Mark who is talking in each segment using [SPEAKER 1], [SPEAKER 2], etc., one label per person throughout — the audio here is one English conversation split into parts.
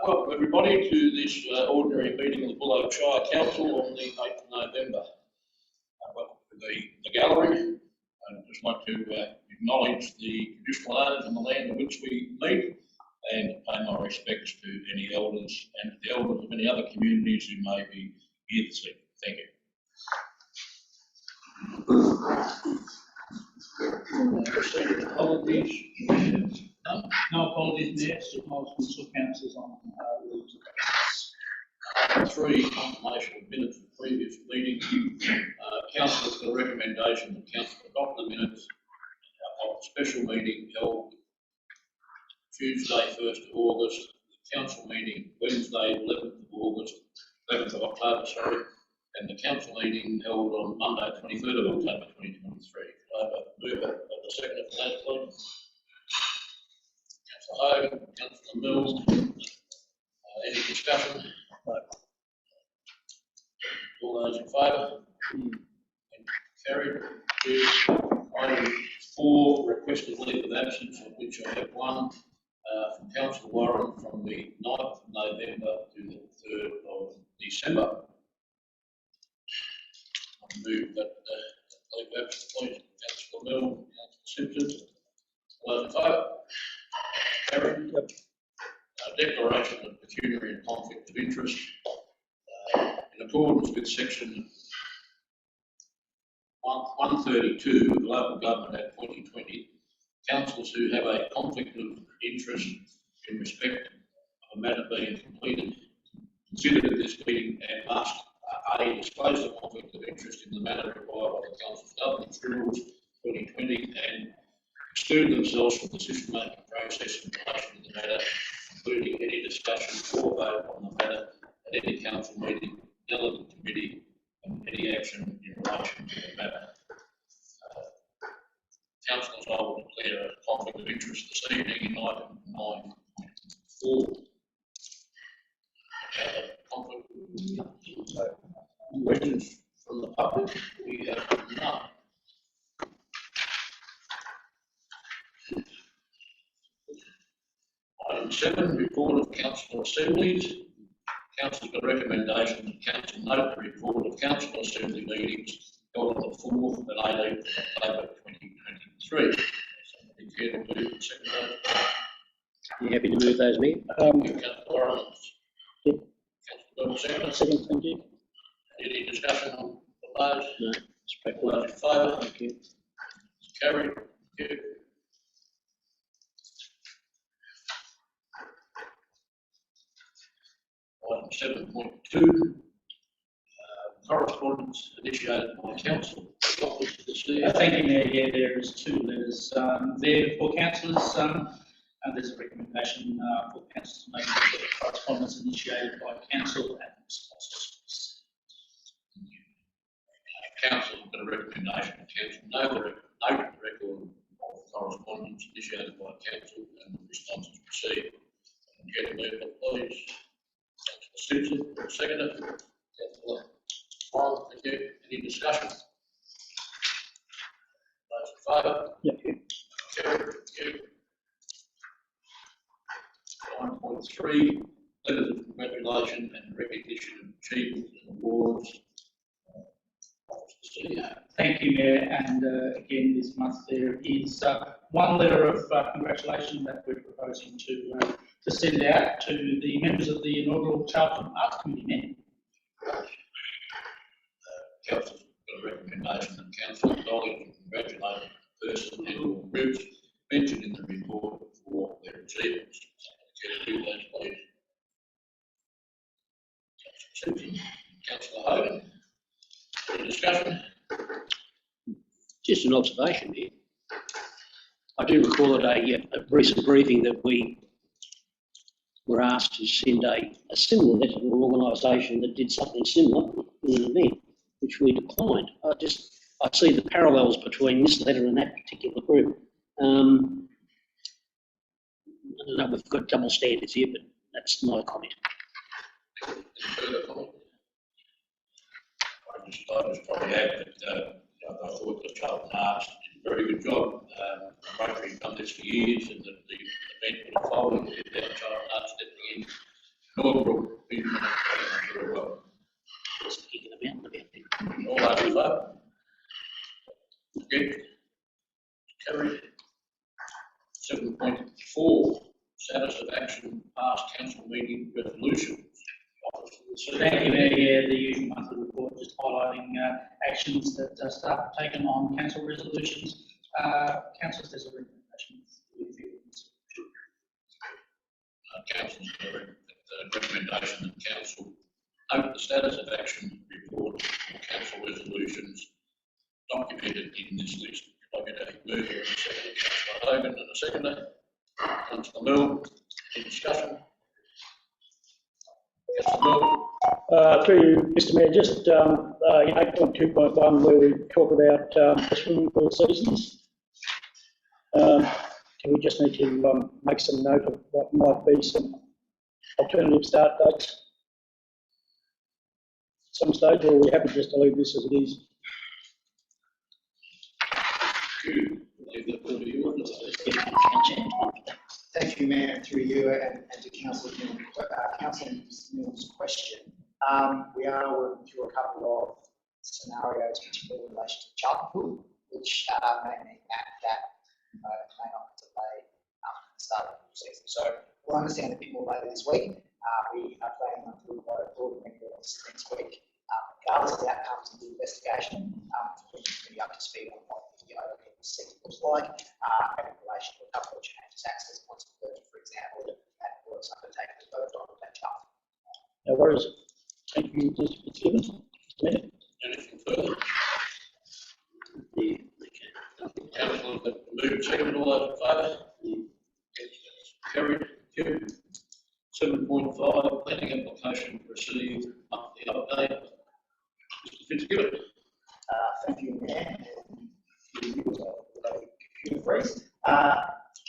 [SPEAKER 1] Welcome everybody to this ordinary meeting of the Bull Oak Shire Council on the 8th of November. Welcome to the gallery. I'd just like to acknowledge the traditional owners on the land on which we meet and pay my respects to any elders and the elders of any other communities who may be here this evening. Thank you. Apologies.
[SPEAKER 2] No apologies, Mayor. Acknowledgements of councillors on rules.
[SPEAKER 1] Three, confirmation of minutes of previous meeting. Council for the recommendation that council adopt the minutes of the special meeting held Tuesday 1st of August, the council meeting Wednesday 11th of August, 11th of October, sorry, and the council meeting held on Monday 23rd of October 2023. Could I have a mover of the second of that, please? Councillor Hogan, Councillor Mills, any discussion? No. All those in favour? Carried. Item 4, requested leave of absence, of which I have one from Councillor Warren from the 9th of November to the 3rd of December. I move that leave of absence, please. Councillor Mills, Councillor Simpson. All those in favour? Carried. Declaration of pecuniary and conflict of interest. In accordance with section 132 of the Local Government Act 2020, councillors who have a conflict of interest in respect of a matter being completed considered at this meeting and must A. disclose the conflict of interest in the manner required by the Council's Governance Rules 2020 and exclude themselves from the decision-making process in relation to the matter, including any discussion or vote on the matter at any council meeting, delegate committee, and any action in relation to the matter. Councillors, I will declare a conflict of interest this evening in item 9.4. Conflict. Questions from the public? We have none. Item 7, report of council assemblies. Council's got a recommendation that council note the report of council assembly meetings held on the 4th and 18th of October 2023. Somebody care to move and second that?
[SPEAKER 3] I'm happy to move those, Mayor.
[SPEAKER 1] Councillor Warren.
[SPEAKER 3] Yep.
[SPEAKER 1] Councillor Bell,
[SPEAKER 3] Second, thank you.
[SPEAKER 1] any discussion on those?
[SPEAKER 3] No,
[SPEAKER 1] All those in favour?
[SPEAKER 3] thank you.
[SPEAKER 1] Carried. Thank you. Item 7.2, correspondence initiated by council.
[SPEAKER 2] Thank you, Mayor. Yeah, there is 2 letters there for councillors. And there's a recommendation for council to make correspondence initiated by council and responses.
[SPEAKER 1] Council has got a recommendation of council. Note the record of correspondence initiated by council and the responses received. Get a move it, please. Councillor Simpson, seconder. Councillor Warren, thank you. Any discussion? Those in favour?
[SPEAKER 3] Yep.
[SPEAKER 1] Carried. Thank you. 9.3, letters of congratulation and recognition of achievements and awards.
[SPEAKER 2] Thank you, Mayor. And again, this month there is one letter of congratulation that we're proposing to send out to the members of the inaugural Charlton Arts Committee.
[SPEAKER 1] Council's got a recommendation that council acknowledge and congratulate the person and or groups mentioned in the report for their achievements. Can you do that, please? Councillor Simpson, Councillor Hogan, any discussion?
[SPEAKER 3] Just an observation here. I do recall at a recent briefing that we were asked to send a similar letter to an organisation that did something similar in an event, which we declined. I see the parallels between this letter and that particular group. I don't know, we've got double standards here, but that's my comment.
[SPEAKER 1] Any further comment? I just probably add that I thought the Charlton Arts did a very good job. Rotary have done this for years, and the event would have folded without Charlton Arts stepping in Inaugural meeting minutes very well.
[SPEAKER 3] Just kicking about it.
[SPEAKER 1] All those in favour? Against? Carried. 7.4, status of action past council meeting resolutions.
[SPEAKER 2] So thank you, Mayor. Yeah, the usual monthly report just highlighting actions that staff have taken on council resolutions. Councillors, there's a recommendation.
[SPEAKER 1] Council's recommendation that council note the status of action report for council resolutions documented in this list. I'll get a mover and a second, Councillor Hogan, and a seconder, Councillor Mill. Any discussion? Councillor Mill.
[SPEAKER 4] Through you, Mr. Mayor, just in 8.2.1 where we talk about the swimming pool seasons, do we just need to make some note of what might be some alternative start dates at some stage, or are we happy just to leave this as it is?
[SPEAKER 5] Thank you, Mayor, through you and to Councillor Mill's question. We are working through a couple of scenarios, particularly in relation to the Charlton Pool, which may mean that may not delay the start of the pool season. So we'll understand a bit more later this week. We are planning on doing a board meeting next week. Regardless of the outcomes of the investigation, we're going to be up to speed on what the overhead seat looks like, and in relation to a couple of changes, access points for example, and works undertaken to vote on that chart.
[SPEAKER 4] No worries. Thank you, Mr. Fitzgibbon.
[SPEAKER 1] Anything further? Councillors that move second, all those in favour? Carried. Thank you. 7.5, planning application received monthly update. Mr. Fitzgibbon.
[SPEAKER 5] Thank you, Mayor. Computer freeze.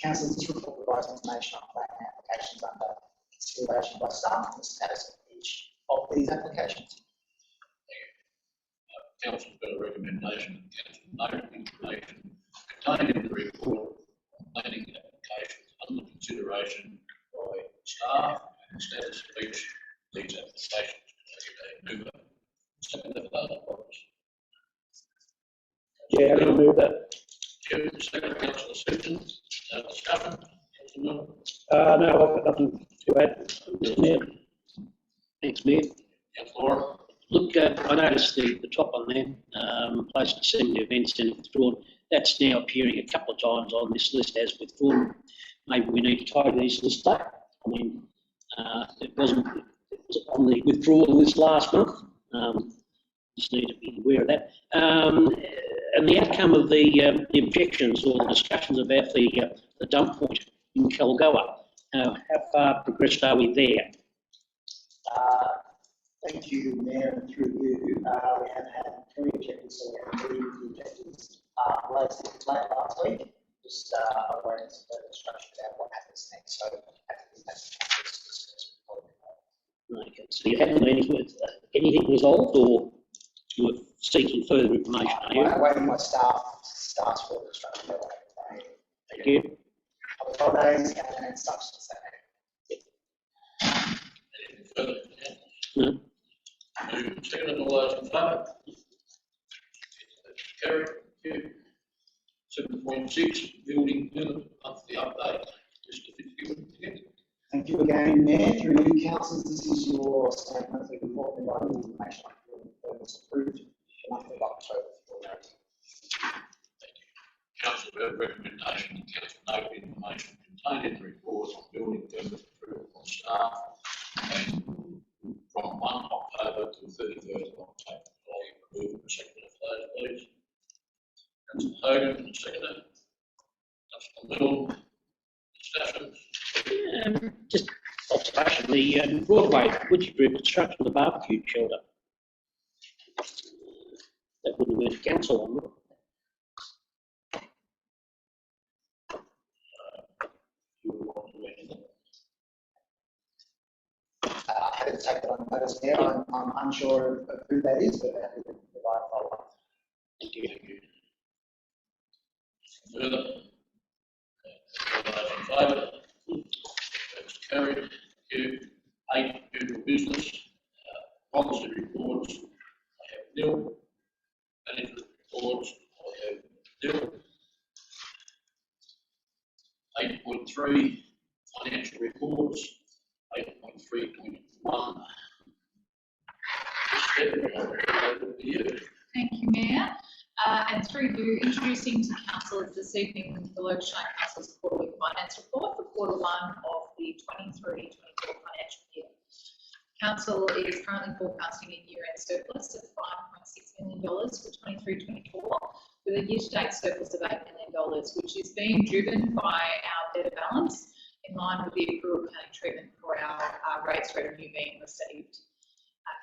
[SPEAKER 5] Councillors, this report provides information on planning applications under consideration by staff and the status of each of these applications.
[SPEAKER 1] Council's got a recommendation that council note information contained in the report on planning applications under consideration by staff and the status of each of these applications. Mover. Second,
[SPEAKER 4] Yeah, I'm going to move that.
[SPEAKER 1] Second, Councillor Simpson. Discussion. Councillor Mill.
[SPEAKER 4] No, I've got nothing to add, Mr. Mayor.
[SPEAKER 3] Thanks, Mayor.
[SPEAKER 1] Councillor.
[SPEAKER 3] Look, I noticed the top on there, place assembly event centre withdrawn. That's now appearing a couple of times on this list as withdrawn. Maybe we need to tidy these lists up. I mean, it was on the withdrawal list last month. Just need to be aware of that. And the outcome of the objections or the discussions about the dump point in Kalgoa, how far progressed are we there?
[SPEAKER 5] Thank you, Mayor, and through you. We have had 3 objectives, so we have 3 objectives late last week. Just awaiting some further instruction about what happens next. So that's
[SPEAKER 3] Okay, so you haven't anything resolved, or you're seeking further information, are you?
[SPEAKER 5] I'm waiting my staff's further instruction.
[SPEAKER 3] Thank you.
[SPEAKER 5] Holidays and substance that.
[SPEAKER 1] Anything further?
[SPEAKER 3] No.
[SPEAKER 1] Move second, all those in favour? Carried. Thank you. 7.6, building permit monthly update. Mr. Fitzgibbon again.
[SPEAKER 5] Thank you again, Mayor. Through you, councillors, this is your state monthly report providing information on building permits approved for month of October.
[SPEAKER 1] Thank you. Council, we have a recommendation that council note the information contained in the report on building permits approved by staff and from 1 October to 31st of October. I'll move a second of those, please. Councillor Hogan, and a seconder. Councillor Middle. Discussions.
[SPEAKER 3] Just observation, the Broadway Woodgie Group construction of the barbecue shelter. That wouldn't have been council on, would it?
[SPEAKER 5] I haven't taken on notice there. I'm unsure of who that is, but happy to provide follow-up.
[SPEAKER 3] Thank you.
[SPEAKER 1] Further? All those in favour? That's carried. Thank you. 8. business. Policy reports, I have nil. Management reports, I have nil. 8.3, financial reports, 8.3.1.
[SPEAKER 6] Thank you, Mayor. And through you, introducing to council this evening the Lancashire Council's quarterly finance report for quarter one of the 23-24 financial year. Council is currently forecasting a year-end surplus of $5.6 million for 23-24, with a year-to-date surplus of $8 million, which is being driven by our debtor balance in line with the accrual accounting treatment for our rates revenue being received.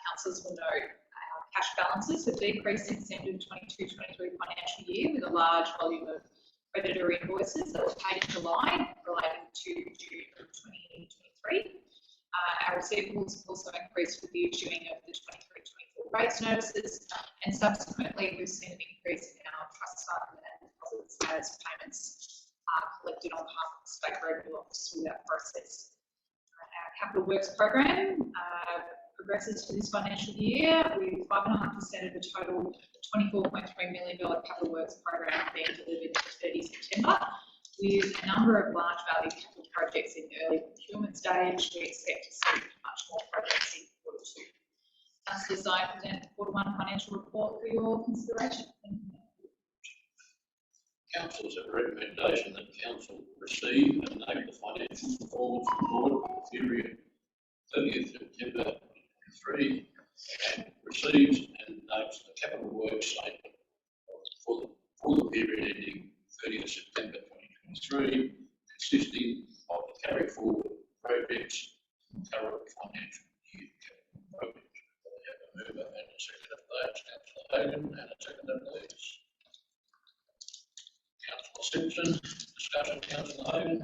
[SPEAKER 6] Councillors will note our cash balances have decreased since the end of the 22-23 financial year, with a large volume of creditor invoices that were paid in July relating to June of 2023. Our receivables have also increased with the issuing of the 23-24 rates notices, and subsequently we've seen an increase in our trust fund and deposits as payments are collected on behalf of the State Revenue Office through that process. Our capital works program progresses for this financial year, with 5.5% of the total $24.3 million capital works program being delivered to 30 September. With a number of large value capital projects in the early procurement stage, we expect to see much more progress in quarter two. Councillors, I present the quarter one financial report for your consideration.
[SPEAKER 1] Councillors have a recommendation that council receive and note the financial performance report for the period 30th September 2023 and receives and notes the capital works statement for the period ending 30th September 2023, consisting of the carry forward projects and current financial year capital projects. I have a mover and a second of those, Councillor Hogan, and a second of those. Councillor Simpson, discussion, Councillor Hogan.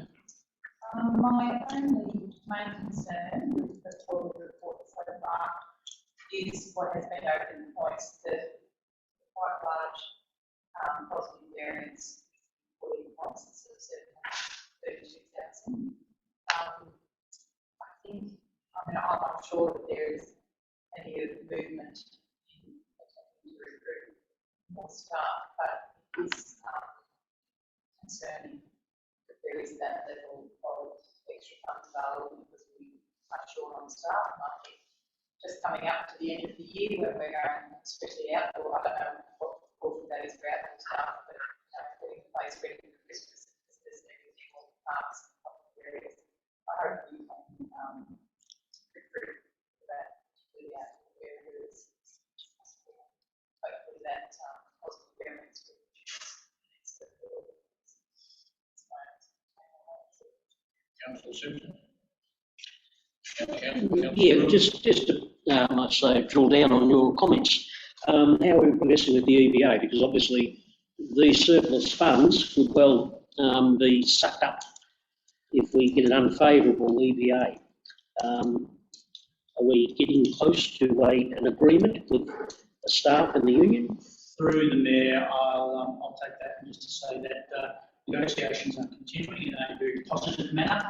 [SPEAKER 6] My only main concern with the quarterly report so far is what has been noted in points that quite large positive variance, including points of 32,000. I'm sure that there is plenty of movement in attempting to recruit more staff, but it is concerning that there is that level of extra funds available because we are short on staff. I think just coming up to the end of the year when we're going, especially outdoor, I don't know what proportion that is for outdoor staff, but putting in place ready for Christmas, because there's everything all the parks and public areas. I hope we can recruit for that, particularly outdoor areas. Hopefully that positive variance will reduce.
[SPEAKER 1] Councillor Simpson.
[SPEAKER 3] Yeah, just to, I'd say, drill down on your comments. How are we progressing with the EBA? Because obviously these surplus funds could well be sucked up if we get an unfavourable EBA. Are we getting close to an agreement with the staff and the union?
[SPEAKER 2] Through the Mayor, I'll take that just to say that negotiations are continuing in a very positive manner.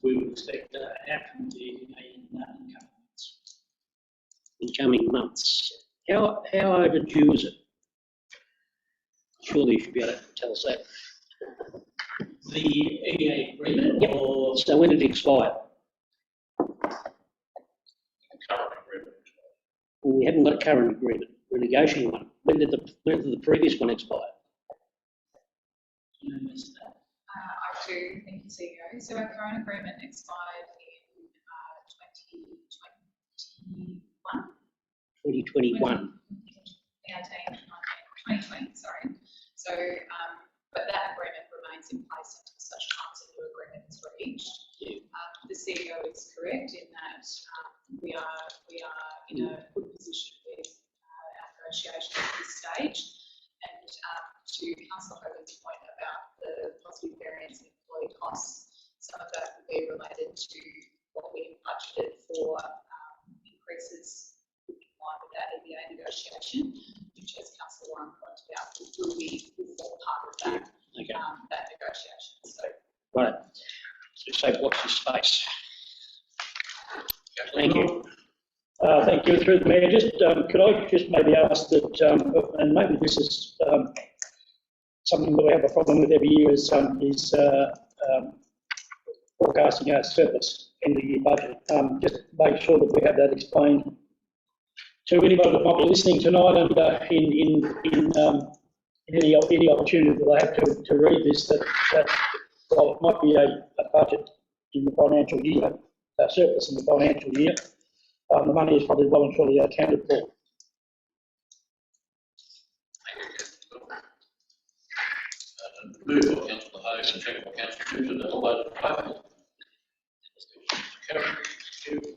[SPEAKER 2] We would expect an outcome to the EBA in coming months.
[SPEAKER 3] How overdue is it? Surely you should be able to tell us that.
[SPEAKER 2] The EBA agreement?
[SPEAKER 3] Yep.
[SPEAKER 2] Or
[SPEAKER 3] so when did it expire?
[SPEAKER 1] Current agreement.
[SPEAKER 3] Well, we haven't got a current agreement. We're negotiating one. When did the previous one expire?
[SPEAKER 6] I do, thank you, CEO. So our current agreement expired in 2021. 2020, sorry. So, but that agreement remains in place until such time as a new agreement is reached.
[SPEAKER 3] Yeah.
[SPEAKER 6] The CEO is correct in that we are in a good position with our negotiations at this stage. And to Councillor Hogan's point about the positive variance in employee costs, some of that will be related to what we budgeted for increases in line with that EBA negotiation, which, as Councillor Warren pointed out, will form part of that, that negotiation. So,
[SPEAKER 3] right. So watch this space. Thank you.
[SPEAKER 4] Thank you. Through the Mayor, could I just maybe ask that, and maybe this is something that we have a problem with every year, is forecasting our surplus in the year budget. Just make sure that we have that explained to anybody that might be listening tonight, and in any opportunity that they have to read this, that while it might be a budget in the financial year, a surplus in the financial year, the money is probably well and truly accounted for.
[SPEAKER 1] Moved by Councillor Hayes and seconded by Councillor Simpson. All those in favour? Carried. Thank you.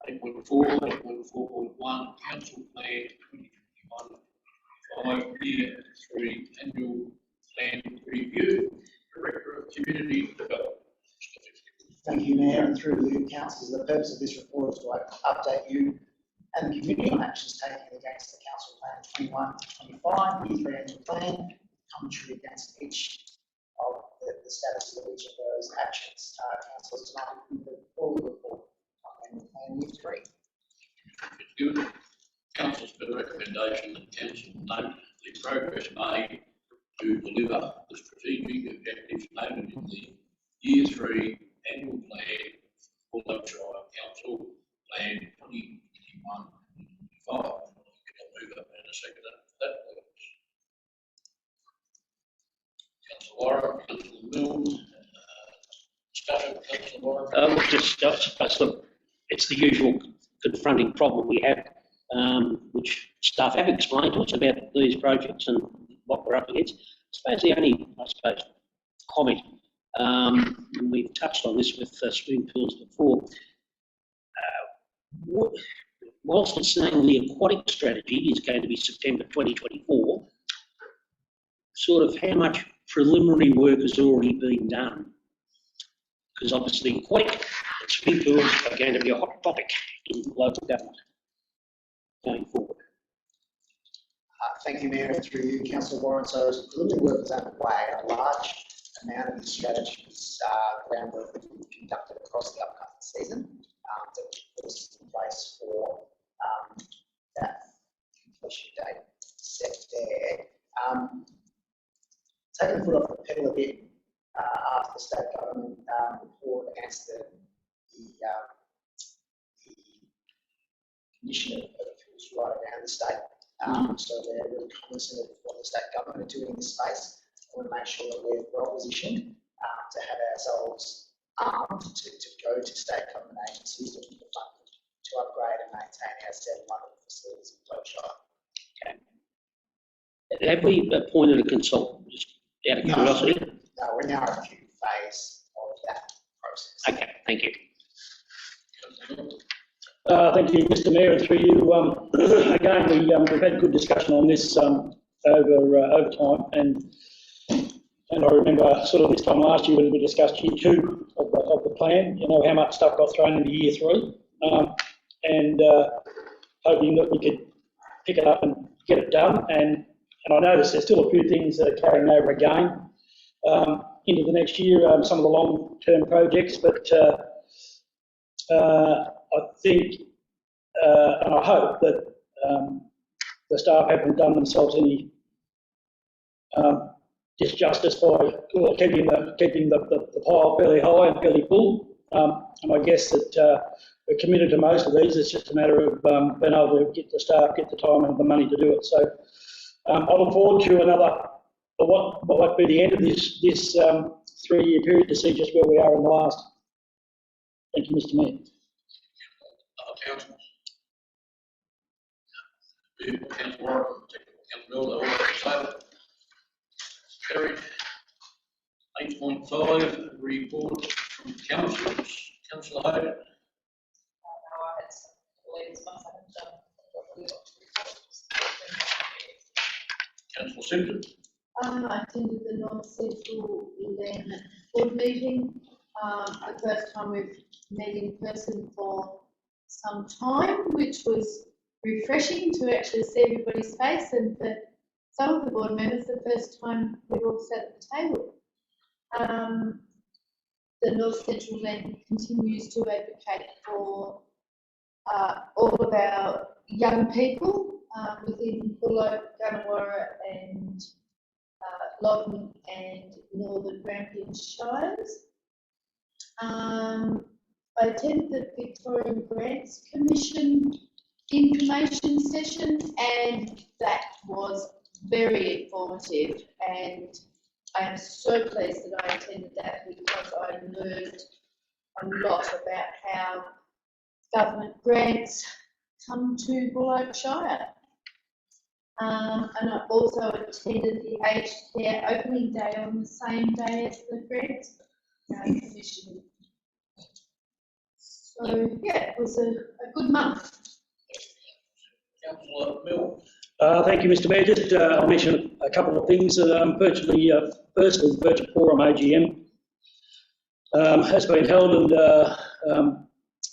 [SPEAKER 1] 8.4, 8.4.1, Council Plan 2021 5-year 3 annual plan review. Director of Community Development.
[SPEAKER 5] Thank you, Mayor, and through you, councillors, the purpose of this report is to update you and the community on actions taken against the Council Plan 21-25, year 3 annual plan, commentary against each of the status of each of those actions. Councillors, tonight we will full report on annual plan year 3.
[SPEAKER 1] Good. Council's got a recommendation that council note the progress made to deliver the strategic objectives noted in the year 3 annual plan for Lakeshire Council Plan 2021-25. I'll move up in a second for that purpose. Councillor Warren, Councillor Mills, discussion, Councillor Warren.
[SPEAKER 3] It's the usual confronting problem we have, which staff have explained to us about these projects and what we're up against. I suppose the only, comment, and we've touched on this with swimming pools before, whilst it's saying the aquatic strategy is going to be September 2024, sort of how much preliminary work has already been done? Because obviously aquatic and swimming pools are going to be a hot topic in local government going forward.
[SPEAKER 5] Thank you, Mayor, and through you, Councillor Warren. So as preliminary work is underway, a large amount of the strategies, groundwork that we've conducted across the upcoming season that put us in place for that completion date set there. Taking the foot off the pedal a bit after the state government report against the condition of fuels right around the state. So they're really cognizant of what the state government are doing in this space. I want to make sure that we're well positioned to have ourselves armed to go to state government agencies looking for funding to upgrade and maintain our 7 wonderful facilities in Lakeshire.
[SPEAKER 3] Okay. Have we appointed a consultant, just out of curiosity?
[SPEAKER 5] No, we're now in a few phase of that process.
[SPEAKER 3] Okay, thank you.
[SPEAKER 4] Thank you, Mr. Mayor, and through you. Again, we've had good discussion on this over time, and I remember sort of this time last year when we discussed year 2 of the plan. You know how much stuff got thrown into year 3, and hoping that we could pick it up and get it done. And I noticed there's still a few things that are carrying over again into the next year. Some of the long-term projects, but. I think and I hope that the staff haven't done themselves any disjustice by keeping the pile fairly high and fairly full. And I guess that we're committed to most of these. It's just a matter of being able to get the staff, get the time and the money to do it. So I look forward to another, what might be the end of this 3-year period to see just where we are in the last. Thank you, Mr. Mayor.
[SPEAKER 1] Councillors. Councillor Warren, Councillor Mills, all those in favour? Carried. 8.5, report from councillors. Councillor Hayden. Councillor Simpson.
[SPEAKER 7] I attended the North Central Land Board meeting. The first time we've met in person for some time, which was refreshing to actually see everybody's face, and for some of the board members, the first time we've all sat at the table. the North Central Land continues to advocate for all of our young people within Bullock, Gunnawarra and Loddon and Northern Grampian Shires. I attended the Victorian Grants Commission information session, and that was very informative, and I am so pleased that I attended that because I learned a lot about how government grants come to Bullock Shire. And I also attended the Aged Care opening day on the same day as the Grants Commission. So yeah, it was a good month.
[SPEAKER 1] Councillor Mills.
[SPEAKER 4] Thank you, Mr Mayor. Just I'll mention a couple of things. Virtually, firstly, the Virtual Forum AGM has been held, and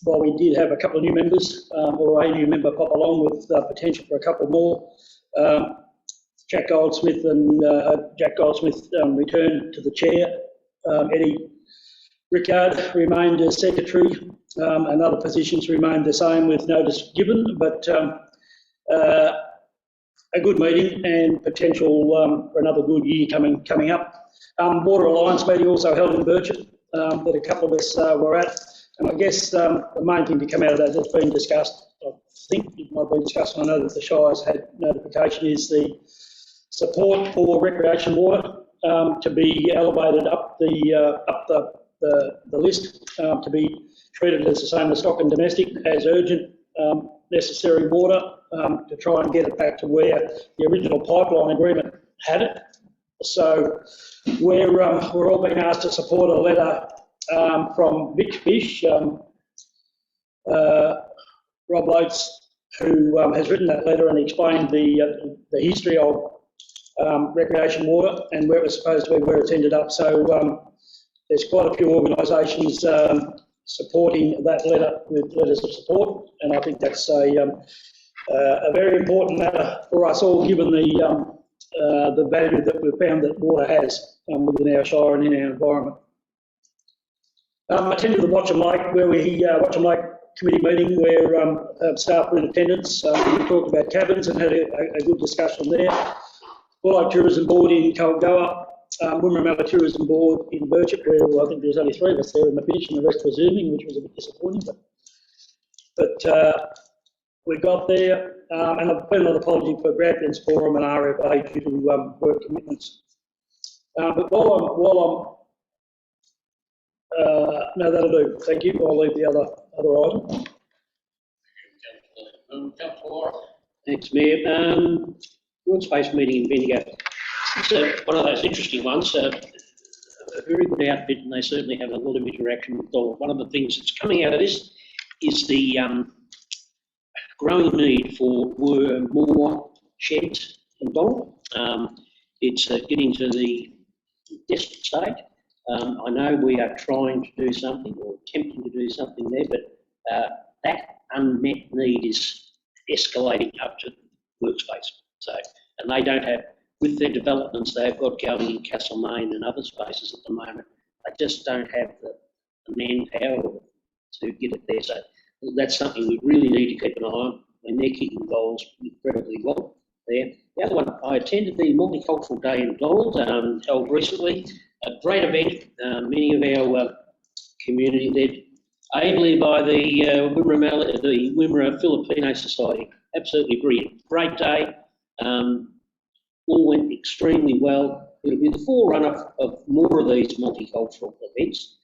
[SPEAKER 4] while we did have a couple of new members, or a new member pop along with potential for a couple more, Jack Goldsmith returned to the chair. Eddie Rickard remained as secretary, and other positions remained the same with notice given, but a good meeting and potential for another good year coming up. Water Alliance meeting also held in Birchip that a couple of us were at, and I guess the main thing to come out of that that's been discussed, I think it might have been discussed, and I know that the Shires had notification, is the support for recreation water to be elevated up the list, to be treated as the same as stock and domestic, as urgent necessary water, to try and get it back to where the original pipeline agreement had it. So we're all being asked to support a letter from Vic Fish, Rob Loates, who has written that letter and explained the history of recreation water and where it was supposed to be, where it's ended up. So there's quite a few organisations supporting that letter with letters of support, and I think that's a very important matter for us all, given the value that we've found that water has within our shire and in our environment. I attended the Watcham Lake committee meeting where staff were in attendance. We talked about cabins and had a good discussion there. Bullock Tourism Board in Kalgoa, Wimmera Tourism Board in Birchip, where I think there was only 3 of us there in the finish and the rest were Zooming, which was a bit disappointing. But we got there, and I've been an apology for Grampians Forum and RFA due to work commitments. But while I'm no, that'll do. Thank you. I'll leave the other item.
[SPEAKER 1] Councillor Warren.
[SPEAKER 3] Thanks, Mayor. Workspace meeting in Bendigo. It's one of those interesting ones. A very good outfit, and they certainly have a lot of interaction with Donald. One of the things that's coming out of this is the growing need for more sheds in Donald. It's getting to the desperate state. I know we are trying to do something or attempting to do something there, but that unmet need is escalating up to workspace. So, and they don't have, with their developments, they've got going in Castlemaine and other spaces at the moment. They just don't have the manpower to get it there. So that's something we really need to keep an eye on, and they're kicking goals incredibly well there. The other one, I attended the Multicultural Day in Donald, held recently. A great event, many of our community led ably by the Wimmera Filipino Society. Absolutely brilliant. Great day. All went extremely well. It'll be the forerunner of more of these multicultural events.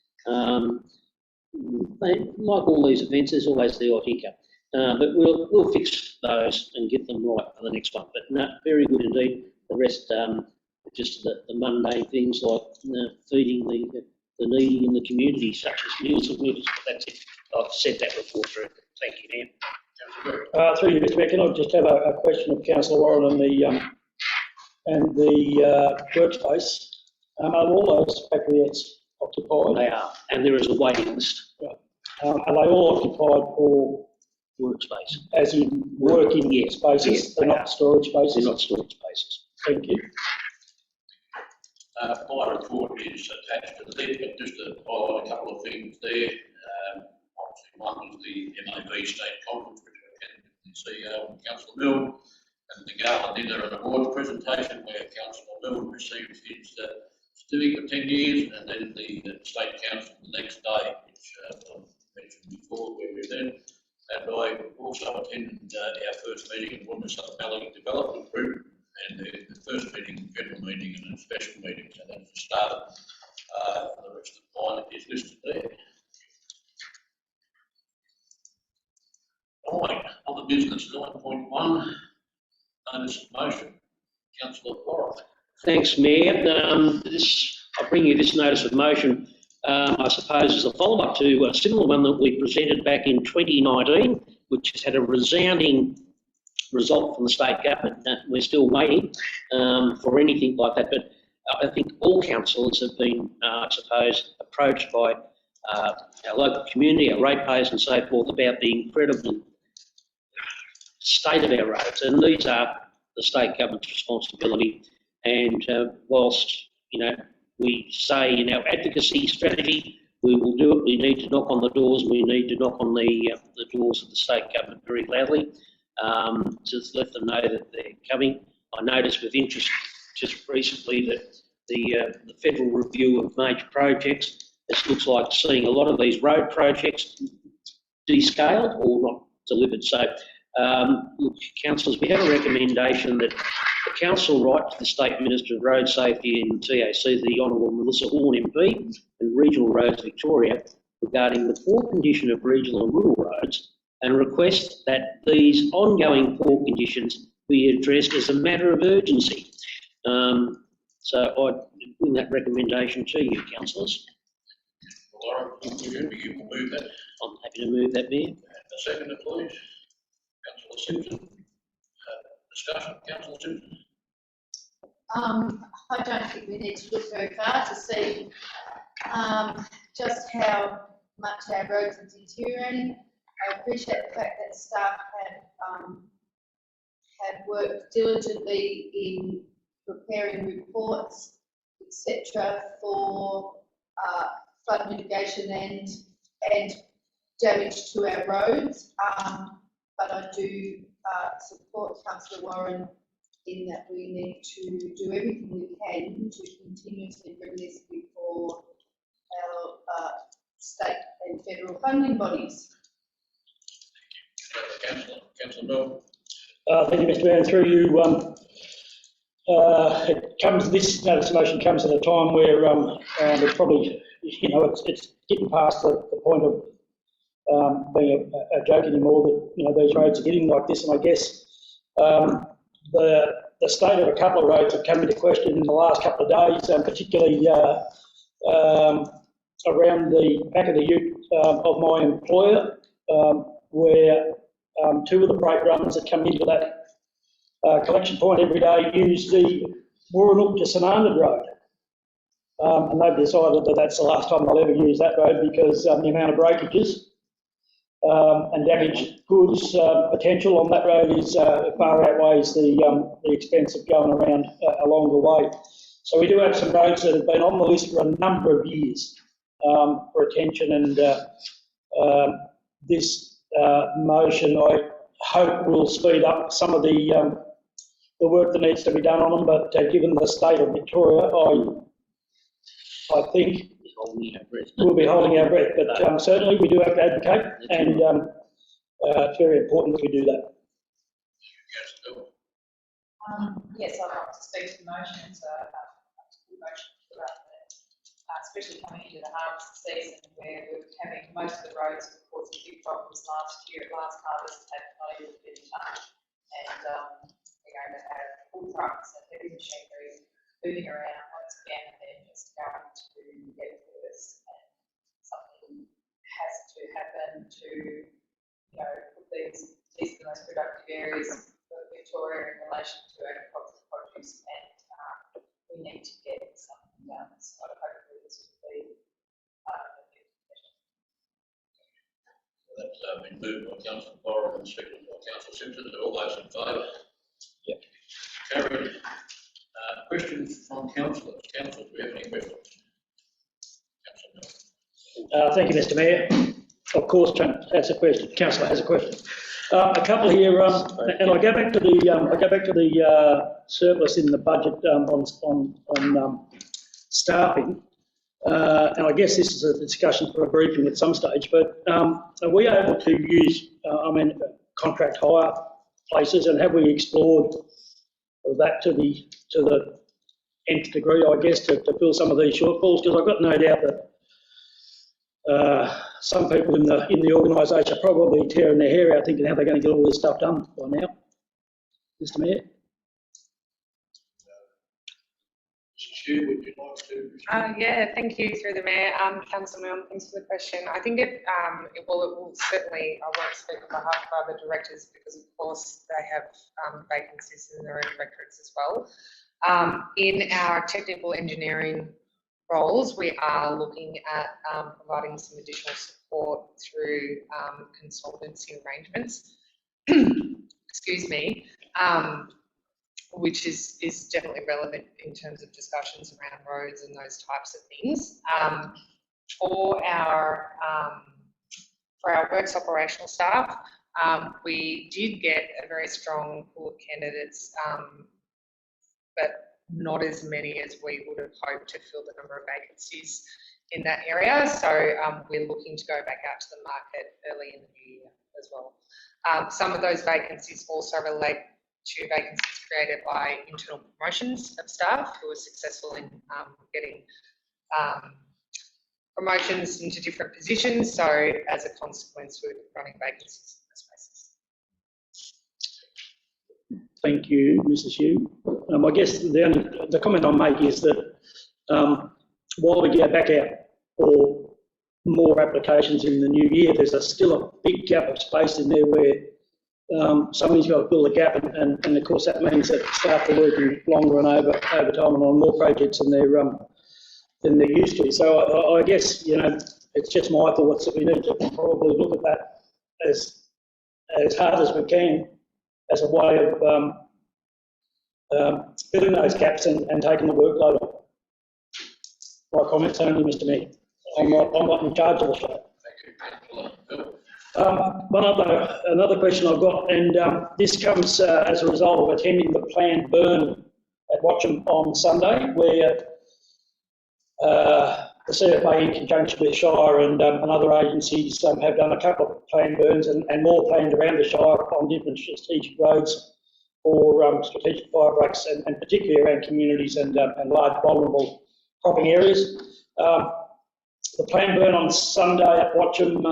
[SPEAKER 3] Like all these events, there's always the odd hiccup. But we'll fix those and get them right for the next one. But no, very good indeed. The rest, just the mundane things like feeding the needy in the community, such as Meals at Will. That's it. I've said that before through. Thank you, Mayor.
[SPEAKER 4] Through you, Mr Mayor, can I just have a question of Councillor Warren and the workspace? Are all those patriots occupied?
[SPEAKER 3] They are, and there is a waiting list.
[SPEAKER 4] Right. Are they all occupied for
[SPEAKER 3] Workspace.
[SPEAKER 4] as in working spaces?
[SPEAKER 3] Yes,
[SPEAKER 4] They're
[SPEAKER 3] they
[SPEAKER 4] not
[SPEAKER 3] are.
[SPEAKER 4] storage spaces?
[SPEAKER 3] They're not storage spaces.
[SPEAKER 4] Thank you.
[SPEAKER 1] My report is attached to the list, but just to highlight a couple of things there. Obviously, one was the MAB State Conference, which I attended with the CEO and Councillor Milne, and the gala dinner and awards presentation where Councillor Milne received his certificate for 10 years, and then the State Council the next day, which I mentioned before, where we were then. And I also attended our first meeting of the Woodness Southern Valley Development Group, and the first meeting, general meeting, and then special meeting. So that's the start. The rest of the line is listed there. All right, other business, 9.1, notice of motion. Councillor Warren.
[SPEAKER 3] Thanks, Mayor. I bring you this notice of motion, I suppose, as a follow-up to a similar one that we presented back in 2019, which has had a resounding result from the state government. We're still waiting for anything like that, but I think all councillors have been, I suppose, approached by our local community, our ratepayers and so forth about the incredible state of our roads, and these are the state government's responsibility. And whilst, we say in our advocacy strategy, we will do it, we need to knock on the doors, we need to knock on the doors of the state government very loudly, to let them know that they're coming. I noticed with interest just recently that the federal review of major projects, it looks like seeing a lot of these road projects descaled or not delivered. So, look, councillors, we have a recommendation that the council write to the State Minister of Road Safety and TAC, the Honourable Melissa Horn MP, and Regional Roads Victoria, regarding the poor condition of regional and rural roads, and request that these ongoing poor conditions be addressed as a matter of urgency. So I bring that recommendation to you, councillors.
[SPEAKER 1] Warren, you will move that.
[SPEAKER 3] I'm happy to move that, Mayor.
[SPEAKER 1] And a second, please. Councillor Simpson. Discussion, Councillor Simpson.
[SPEAKER 7] I don't think we need to look very far to see just how much our roads are deteriorating. I appreciate the fact that staff have worked diligently in preparing reports, etc., for flood mitigation and damage to our roads. But I do support Councillor Warren in that we need to do everything we can to continuously bring this before our state and federal funding bodies.
[SPEAKER 1] Councillor Milne.
[SPEAKER 4] Thank you, Mr. Mayor. And through you, this notice of motion comes at a time where it's probably, it's getting past the point of being a joke anymore that, these roads are getting like this. And I guess the state of a couple of roads have come into question in the last couple of days, particularly around the back of the ute of my employer, where two of the freight runners that come into that collection point every day use the Warranook to St Arnaud Road. And they've decided that that's the last time they'll ever use that road because the amount of breakages and damaged goods potential on that road is far outweighs the expense of going around along the way. So we do have some roads that have been on the list for a number of years for attention, and this motion, I hope, will speed up some of the work that needs to be done on them. But given the state of Victoria, I think we'll be holding our breath. But certainly we do have to advocate, and it's very important that we do that.
[SPEAKER 6] Yes, I'd like to speak to the motion. It's a good motion for that, especially coming into the harvest season where we're having most of the roads, of course, big problems last year. Last harvest had not even been touched, and we're going to have full trucks and heavy machinery moving around once again, and then just going to get worse. And something has to happen to, put these the most productive areas for Victoria in relation to agricultural produce, and we need to get something done. So hopefully this will be a big question.
[SPEAKER 1] That's been moved by Councillor Borrow and seconded by Councillor Simpson. All those in favour?
[SPEAKER 3] Yep.
[SPEAKER 1] Carried. Questions from councillors? Councillors, do we have any questions?
[SPEAKER 4] Thank you, Mr Mayor. Of course, Trent has a question. Councillor has a question. A couple here, and I go back to the surplus in the budget on staffing, and I guess this is a discussion for a briefing at some stage. But are we able to use, contract hire places, and have we explored that to the nth degree, I guess, to fill some of these shortfalls? Because I've got no doubt that some people in the organisation are probably tearing their hair out thinking how they're going to get all this stuff done by now. Mr Mayor?
[SPEAKER 1] Stu, would you like to?
[SPEAKER 8] Yeah, thank you through the Mayor. Councillor Milne, thanks for the question. I think it will certainly, I won't speak on behalf of other directors because of course they have vacancies in their own directorates as well. In our technical engineering roles, we are looking at providing some additional support through consultancy arrangements, excuse me, which is definitely relevant in terms of discussions around roads and those types of things. For our works operational staff, we did get a very strong pool of candidates, but not as many as we would have hoped to fill the number of vacancies in that area. So we're looking to go back out to the market early in the new year as well. Some of those vacancies also relate to vacancies created by internal promotions of staff who are successful in getting promotions into different positions. So as a consequence, we're running vacancies in those spaces.
[SPEAKER 4] Thank you, Mrs. Hugh. I guess the comment I'll make is that while we go back out for more applications in the new year, there's still a big gap of space in there where somebody's got to fill the gap, and of course that means that staff are working longer and overtime and on more projects than they're used to. So I guess, you know, it's just my thoughts that we need to probably look at that as hard as we can as a way of filling those gaps and taking the workload off. My comments only, Mr Mayor. I'm not in charge of the show. Another question I've got, and this comes as a result of attending the planned burn at Watcham on Sunday, where the CFA, in conjunction with Shire and other agencies, have done a couple of planned burns and more planned around the Shire on different strategic roads for strategic fire breaks, and particularly around communities and large vulnerable cropping areas. The planned burn on Sunday at Watcham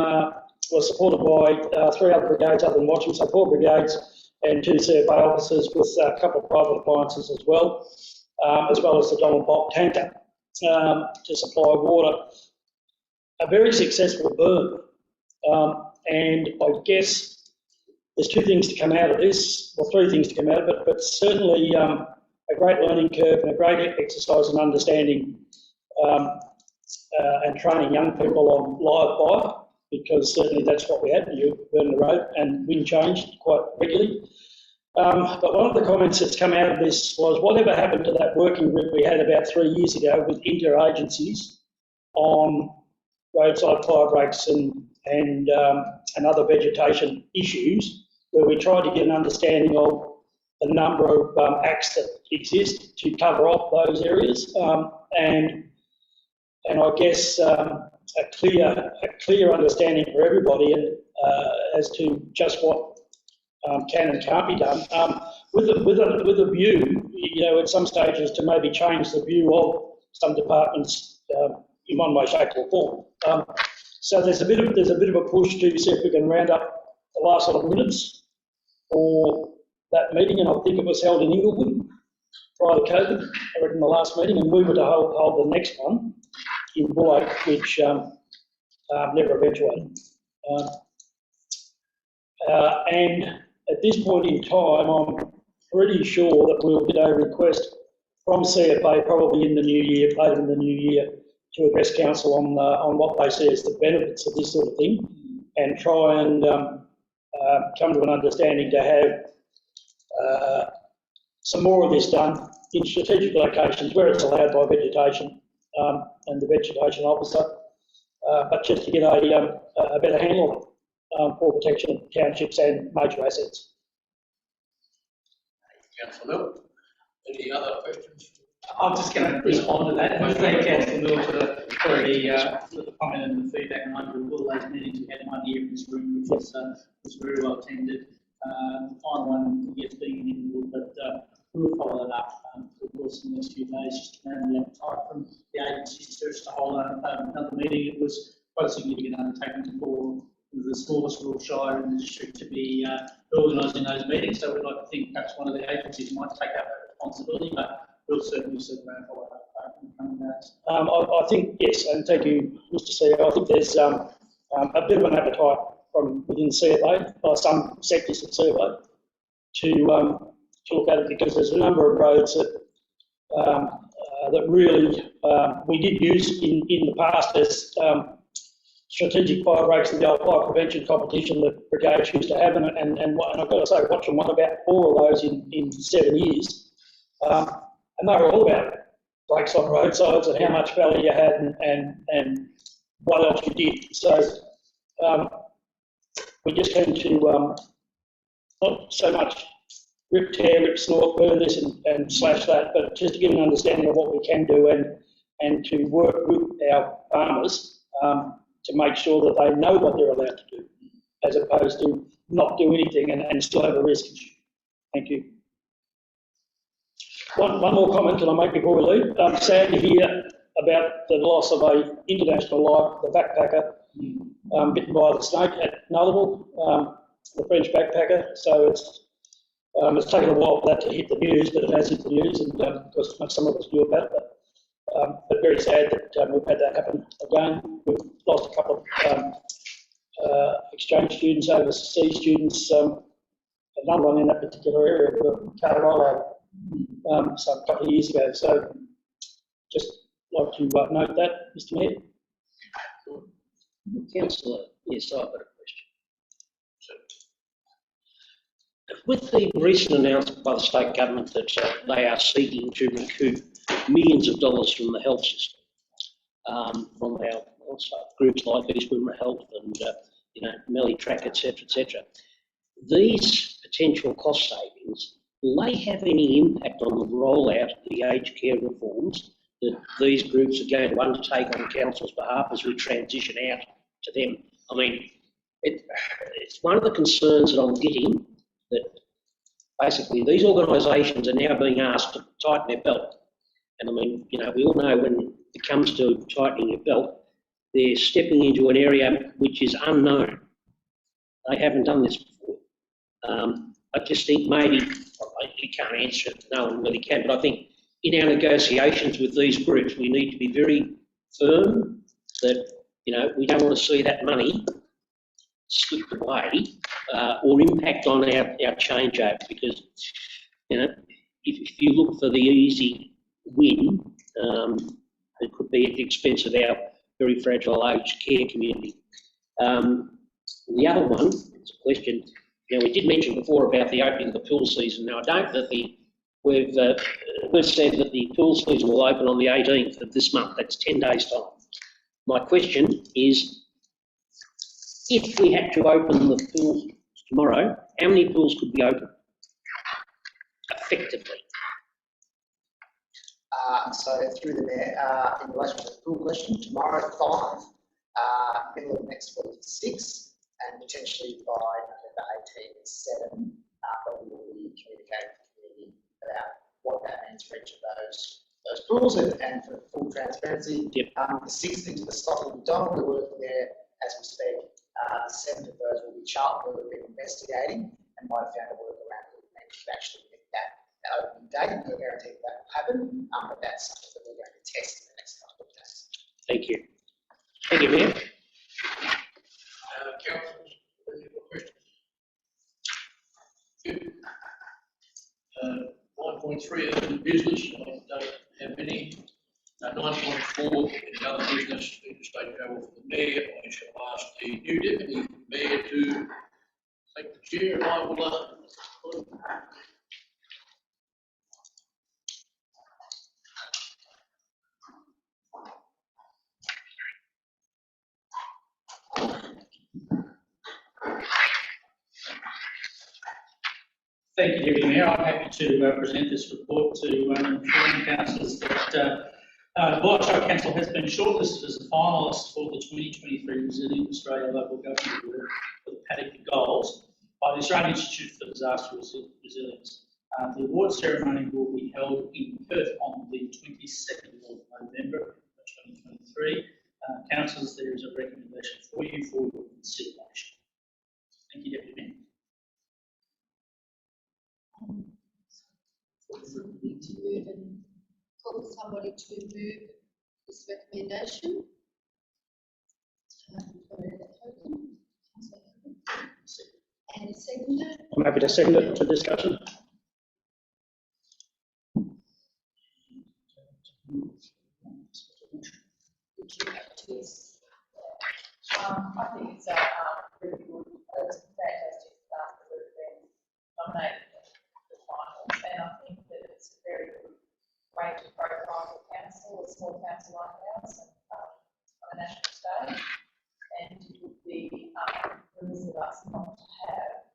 [SPEAKER 4] was supported by 3 other brigades other than Watcham, so 4 brigades and 2 CFA officers with a couple of private appliances as well as the Donald Bob tanker to supply water. A very successful burn, and I guess there's 2 things to come out of this, or 3 things to come out of it, but certainly a great learning curve and a great exercise in understanding and training young people on live fire, because certainly that's what we had. You burn the road and wind changed quite regularly. But one of the comments that's come out of this was, whatever happened to that working group we had about 3 years ago with interagencies on roadside fire breaks and other vegetation issues, where we tried to get an understanding of the number of acts that exist to cover off those areas, and I guess a clear understanding for everybody as to just what can and can't be done, with a view, you know, at some stages to maybe change the view of some departments in one way, shape, or form. So there's a bit of a push to see if we can round up the last lot of minutes for that meeting, and I think it was held in Inglewood prior to COVID. I reckon the last meeting, and we were to hold the next one in Bullock, which never eventuated. And at this point in time, I'm pretty sure that we'll get a request from CFA probably in the new year, later in the new year, to address council on what they see as the benefits of this sort of thing, and try and come to an understanding to have some more of this done in strategic locations where it's allowed by vegetation and the vegetation officer, but just to get a better handle for protection of townships and major assets.
[SPEAKER 1] Councillor Mills, any other questions?
[SPEAKER 2] I'm just going to respond to that. And thank Councillor Mills for the comment and the feedback. And I do all those meetings, we had one here in this room, which was very well attended. The final one, yes, being in Inglewood, but we'll follow that up for the course of the next few days, just to manage the appetite from the agencies to hold another meeting. It was quite a significant undertaking for the smallest rural shire in the district to be organising those meetings. So we'd like to think perhaps one of the agencies might take up that responsibility, but we'll certainly follow up in the coming days.
[SPEAKER 4] I think, yes, and thank you, Mr. CEO. I think there's a bit of an appetite from within CFA, by some sectors of CFA, to look at it, because there's a number of roads that that really we did use in the past as strategic fire breaks and the old fire prevention competition that brigades used to have, and I've got to say, watching one about 4 of those in 7 years, and they were all about breaks on roadsides and how much value you had and what else you did. So we just tend to not so much rip, tear, rip, snort, burn this and slash that, but just to give an understanding of what we can do and to work with our farmers to make sure that they know what they're allowed to do, as opposed to not do anything and still have a risk issue. Thank you. One more comment can I make before we leave? I'm sad to hear about the loss of an international life, the backpacker, bitten by the snake at Nullarbor, the French backpacker. So it's taken a while for that to hit the news, but it has hit the news, and because some of us knew about it. But very sad that we've had that happen again. We've lost a couple of exchange students, overseas students, another one in that particular area, Colorado, so a couple of years ago. So just like to note that, Mr. Mayor.
[SPEAKER 3] Councillor, yes, I've got a question. With the recent announcement by the state government that they are seeking to recoup millions of dollars from the health system, from our also groups like East Wimmera Health and Melly Track, etc., these potential cost savings, will they have any impact on the rollout of the aged care reforms that these groups are going to undertake on council's behalf as we transition out to them? I mean, it's one of the concerns that I'm getting, that basically these organisations are now being asked to tighten their belt. And I mean, we all know when it comes to tightening your belt, they're stepping into an area which is unknown. They haven't done this before. I just think maybe, you can't answer it, no one really can, but I think in our negotiations with these groups, we need to be very firm that, we don't want to see that money slipped away or impact on our changeover, because, if you look for the easy win, it could be at the expense of our very fragile aged care community. The other one, it's a question, we did mention before about the opening of the pool season. Now, I don't that we've said that the pool season will open on the 18th of this month. That's 10 days' time. My question is, if we had to open the pools tomorrow, how many pools could be open effectively?
[SPEAKER 5] So through the Mayor, in relation to the pool question, tomorrow 5, middle of next week 6, and potentially by November 18, 7, but we will be communicating with the community about what that means for each of those pools, and for full transparency.
[SPEAKER 3] Yep.
[SPEAKER 5] The 6th into the Stockton McDonald, we're working there as we speak. The 7th of those will be Charlton, where we've been investigating and might have found a workaround that we managed to actually get that opening date. No guarantee that will happen, but that's something that we're going to test in the next couple of days.
[SPEAKER 3] Thank you. Thank you, Mayor.
[SPEAKER 1] Councillors, any other questions? Good. 9.3 other business, I don't have any. 9.4, any other business, interstate travel for the Mayor. I shall ask the new Deputy Mayor to take the chair, and I will
[SPEAKER 2] Thank you, Deputy Mayor. I'm happy to present this report to inform councillors that the Bolshoi Council has been shortlisted as a finalist for the 2023 Resilient Australia Local Government Award for the Paddock Goals by the Australian Institute for Disaster Resilience. The award ceremony will be held in Perth on the 22nd of November 2023. Councillors, there is a recommendation for you for your consideration. Thank you, Deputy Mayor.
[SPEAKER 7] Somebody to move and call somebody to move this recommendation. And second it.
[SPEAKER 4] I'm happy to second it for discussion.
[SPEAKER 7] Would you like to?
[SPEAKER 6] I think it's a really good, it's fantastic stuff that we've been nominated for the finals, and I think that it's a very good way to profile the council, a small council like ours, and on a national stage, and it would be remiss of us not to have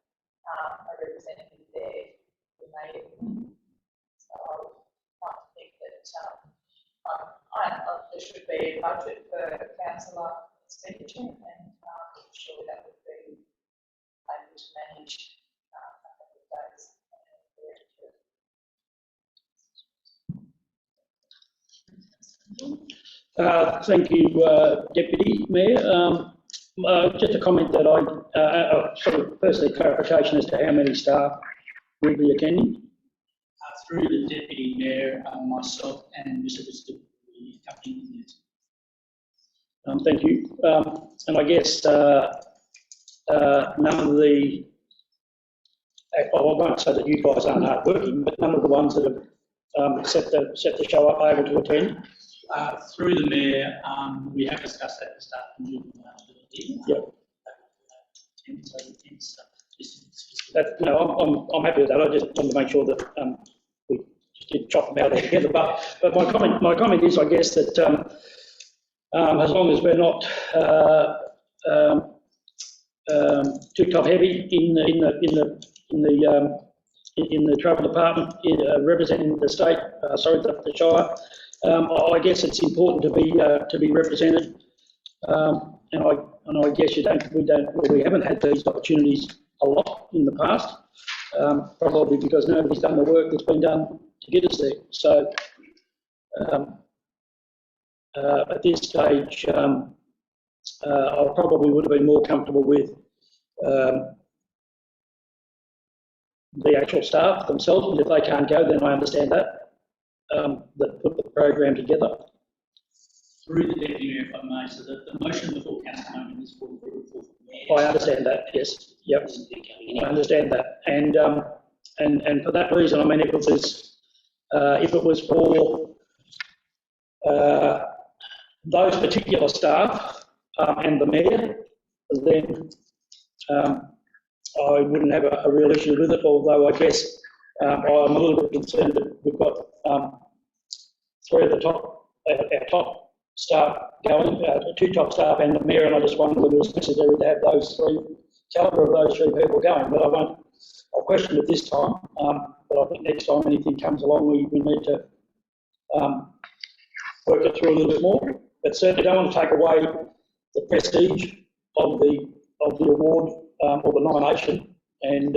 [SPEAKER 6] a representative there who made it. So I would like to think that there should be a budget for councillor expenditure, and surely that would be able to manage a couple of days.
[SPEAKER 4] Thank you, Deputy Mayor. Just a comment that firstly clarification as to how many staff will be attending.
[SPEAKER 2] Through the Deputy Mayor, myself and Mr. Whistler will be accompanying it.
[SPEAKER 4] Thank you. And I guess none of the, well, I won't say that you guys aren't hard working, but none of the ones that have set the show up are able to attend.
[SPEAKER 2] Through the Mayor, we have discussed that this afternoon.
[SPEAKER 4] Yep.
[SPEAKER 2] So,
[SPEAKER 4] I'm happy with that. I just wanted to make sure that we did chop them out altogether. But my comment is, I guess, that as long as we're not too top heavy in the travel department representing the state, the Shire, I guess it's important to be represented. And I guess we haven't had these opportunities a lot in the past, probably because nobody's done the work that's been done to get us there. So at this stage, I probably would have been more comfortable with the actual staff themselves, and if they can't go, then I understand that, that put the program together.
[SPEAKER 2] through the Deputy Mayor, if I may, so that the motion before council moment is for approval for the Mayor.
[SPEAKER 4] I understand that, yes, yep, I understand that, and for that reason, I mean, if it was for those particular staff and the Mayor, then I wouldn't have a real issue with it, although I guess I'm a little bit concerned that we've got three of the our top staff going, two top staff and the Mayor, and I just wonder whether it's necessary to have those calibre of those three people going, but I'll question it this time, but I think next time anything comes along, we need to work it through a little bit more, but certainly don't want to take away the prestige of the award or the nomination, and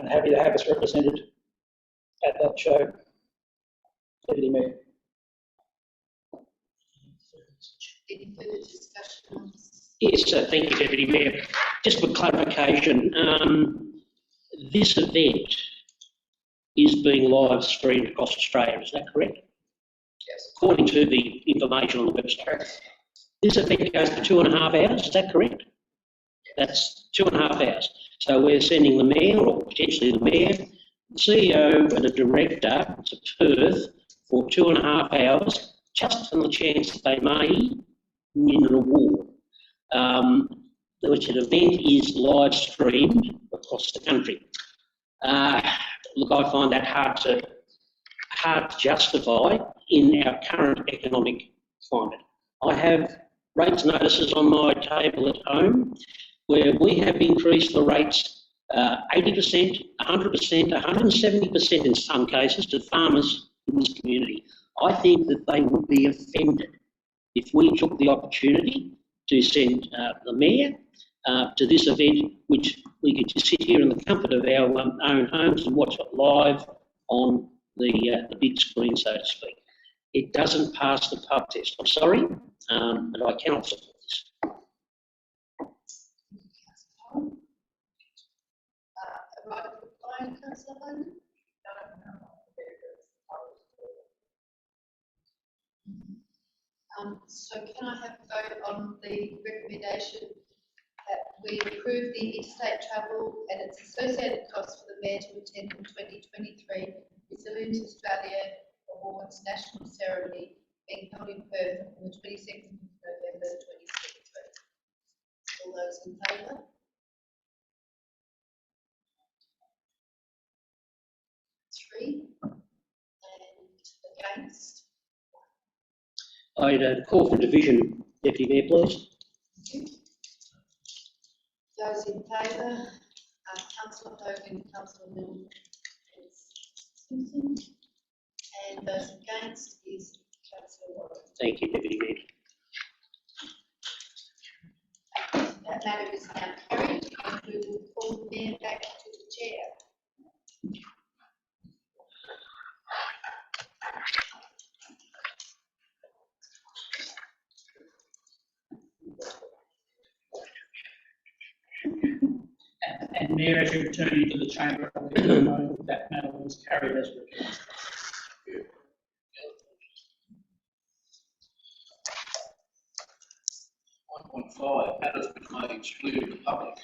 [SPEAKER 4] happy to have us represented at that show. Deputy Mayor.
[SPEAKER 7] Any further discussion on this?
[SPEAKER 3] Yes, thank you, Deputy Mayor. Just for clarification, this event is being live streamed across Australia, is that correct?
[SPEAKER 5] Yes.
[SPEAKER 3] According to the information on the website. This event goes for 2.5 hours, is that correct? That's 2.5 hours. So we're sending the Mayor, or potentially the Mayor, the CEO and a Director to Perth for 2.5 hours, just on the chance that they may win an award. Which an event is live streamed across the country. Look, I find that hard to justify in our current economic climate. I have rates notices on my table at home where we have increased the rates 80%, 100%, 170% in some cases to farmers in this community. I think that they would be offended if we took the opportunity to send the Mayor to this event, which we could just sit here in the comfort of our own homes and watch it live on the big screen, so to speak. It doesn't pass the pub test. I'm sorry, but I cannot support this.
[SPEAKER 7] Right, replying, councillor Hogan? So can I have a vote on the recommendation that we approve the interstate travel and its associated costs for the Mayor to attend the 2023 Resilient Australia Awards National Ceremony being held in Perth on the 22nd of November 2023? All those in favour? Three. And against?
[SPEAKER 3] I'd call for division, Deputy Mayor, please.
[SPEAKER 7] Thank you. Those in favour, councillor Hogan, councillor Milne, and Simpson. And those against is councillor Warren.
[SPEAKER 3] Thank you, Deputy Mayor.
[SPEAKER 7] That matter is now carried, and we will call the Mayor back to the chair.
[SPEAKER 2] And Mayor, as you return into the chamber, I will let you know that matter was carried as requested.
[SPEAKER 1] Matters which may exclude the public.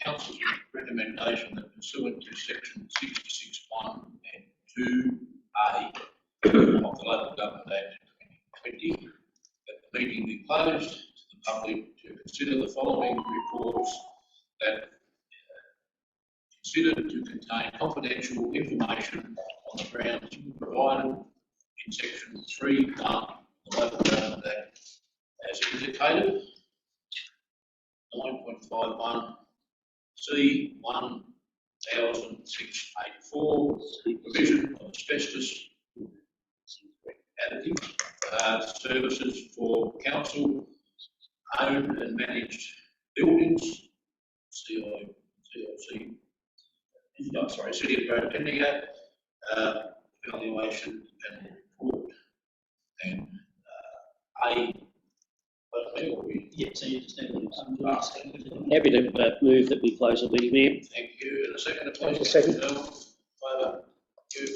[SPEAKER 1] Council's recommendation that pursuant to section 66(1) and 2A of the Local Government Act 2020, that the meeting be closed to the public to consider the following reports that considered to contain confidential information on the grounds provided in section 3(1) of the Local Government Act as indicated. 9.51 C 1684, provision of asbestos additive services for council owned and managed buildings, CIC, no, sorry, City of Grand Bendigo, evaluation and report, and A.
[SPEAKER 2] Yeah, so you just need to,
[SPEAKER 3] Happy to move that we close the meeting, Mayor.
[SPEAKER 1] Thank you. And a second, please.
[SPEAKER 4] A second.
[SPEAKER 1] Favour. Thank you.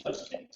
[SPEAKER 2] close the meeting.